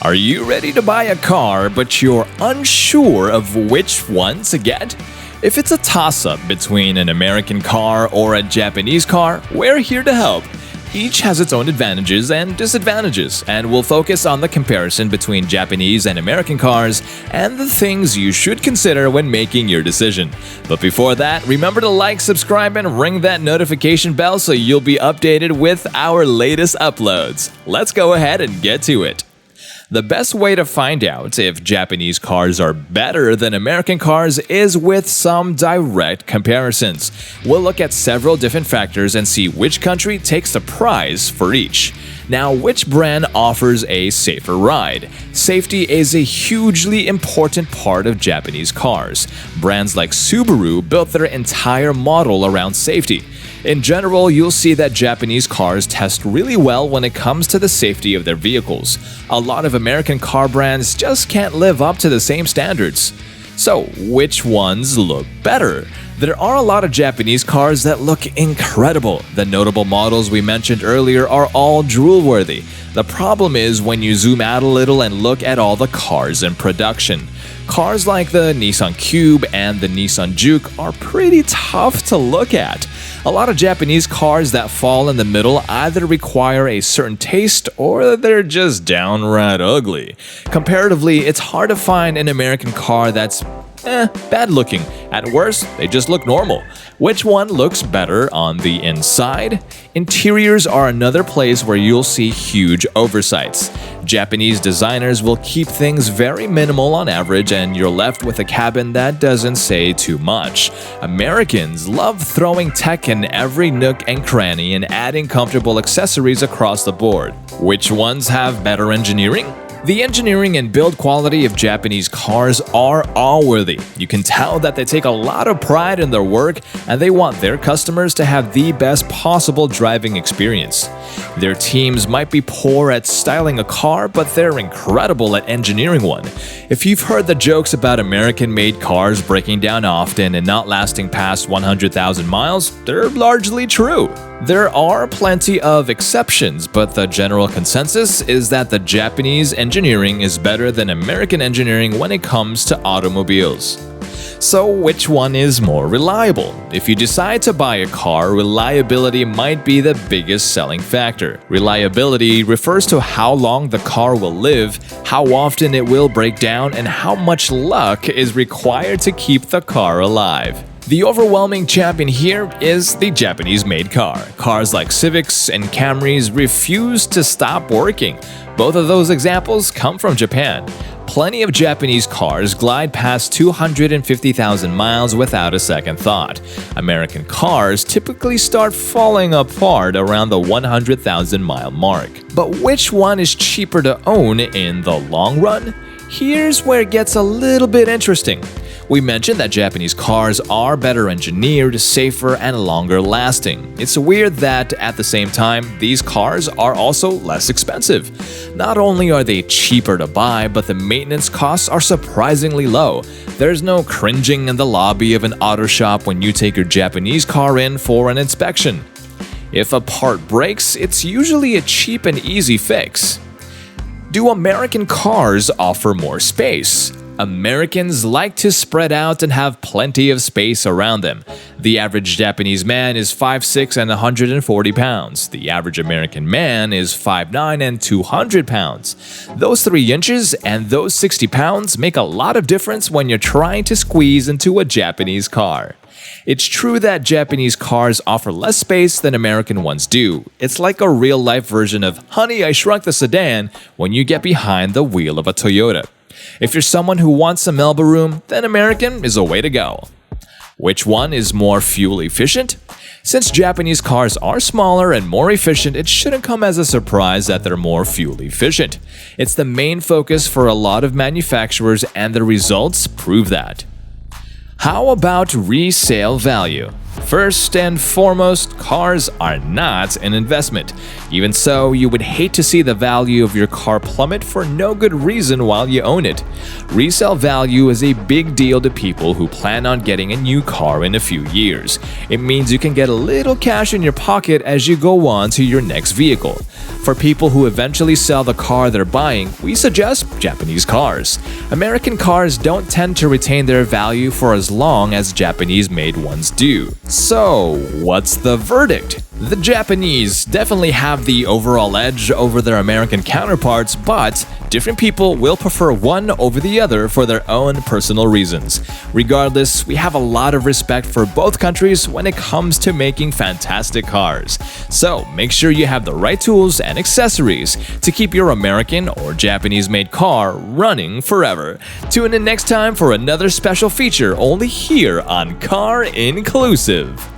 Are you ready to buy a car, but you're unsure of which one to get? If it's a toss-up between an American car or a Japanese car, we're here to help. Each has its own advantages and disadvantages, and we'll focus on the comparison between Japanese and American cars and the things you should consider when making your decision. But before that, remember to like, subscribe, and ring that notification bell so you'll be updated with our latest uploads. Let's go ahead and get to it. The best way to find out if Japanese cars are better than American cars is with some direct comparisons. We'll look at several different factors and see which country takes the prize for each. Now, which brand offers a safer ride? Safety is a hugely important part of Japanese cars. Brands like Subaru built their entire model around safety. In general, you'll see that Japanese cars test really well when it comes to the safety of their vehicles. A lot of American car brands just can't live up to the same standards. So, which ones look better? There are a lot of Japanese cars that look incredible. The notable models we mentioned earlier are all drool-worthy. The problem is when you zoom out a little and look at all the cars in production. Cars like the Nissan Cube and the Nissan Juke are pretty tough to look at. A lot of Japanese cars that fall in the middle either require a certain taste or they're just downright ugly. Comparatively, it's hard to find an American car that's bad looking. At worst, they just look normal. Which one looks better on the inside? Interiors are another place where you'll see huge oversights. Japanese designers will keep things very minimal on average, and you're left with a cabin that doesn't say too much. Americans love throwing tech in every nook and cranny and adding comfortable accessories across the board. Which ones have better engineering? The engineering and build quality of Japanese cars are all-worthy. You can tell that they take a lot of pride in their work and they want their customers to have the best possible driving experience. Their teams might be poor at styling a car, but they're incredible at engineering one. If you've heard the jokes about American-made cars breaking down often and not lasting past 100,000 miles, they're largely true. There are plenty of exceptions, but the general consensus is that the Japanese engineering is better than American engineering when it comes to automobiles. So, which one is more reliable? If you decide to buy a car, reliability might be the biggest selling factor. Reliability refers to how long the car will live, how often it will break down, and how much luck is required to keep the car alive. The overwhelming champion here is the Japanese-made car. Cars like Civics and Camrys refuse to stop working. Both of those examples come from Japan. Plenty of Japanese cars glide past 250,000 miles without a second thought. American cars typically start falling apart around the 100,000 mile mark. But which one is cheaper to own in the long run? Here's where it gets a little bit interesting. We mentioned that Japanese cars are better engineered, safer, and longer lasting. It's weird that, at the same time, these cars are also less expensive. Not only are they cheaper to buy, but the maintenance costs are surprisingly low. There's no cringing in the lobby of an auto shop when you take your Japanese car in for an inspection. If a part breaks, it's usually a cheap and easy fix. Do American cars offer more space? Americans like to spread out and have plenty of space around them. The average Japanese man is 5'6" and 140 pounds. The average American man is 5'9" and 200 pounds. Those 3 inches and those 60 pounds make a lot of difference when you're trying to squeeze into a Japanese car. It's true that Japanese cars offer less space than American ones do. It's like a real-life version of Honey, I Shrunk the Sedan when you get behind the wheel of a Toyota. If you're someone who wants some elbow room, then American is a way to go. Which one is more fuel efficient? Since Japanese cars are smaller and more efficient, it shouldn't come as a surprise that they're more fuel efficient. It's the main focus for a lot of manufacturers, and the results prove that. How about resale value? First and foremost, cars are not an investment. Even so, you would hate to see the value of your car plummet for no good reason while you own it. Resale value is a big deal to people who plan on getting a new car in a few years. It means you can get a little cash in your pocket as you go on to your next vehicle. For people who eventually sell the car they're buying, we suggest Japanese cars. American cars don't tend to retain their value for as long as Japanese-made ones do. So, what's the verdict? The Japanese definitely have the overall edge over their American counterparts, but different people will prefer one over the other for their own personal reasons. Regardless, we have a lot of respect for both countries when it comes to making fantastic cars. So make sure you have the right tools and accessories to keep your American or Japanese-made car running forever. Tune in next time for another special feature only here on Car Inclusive.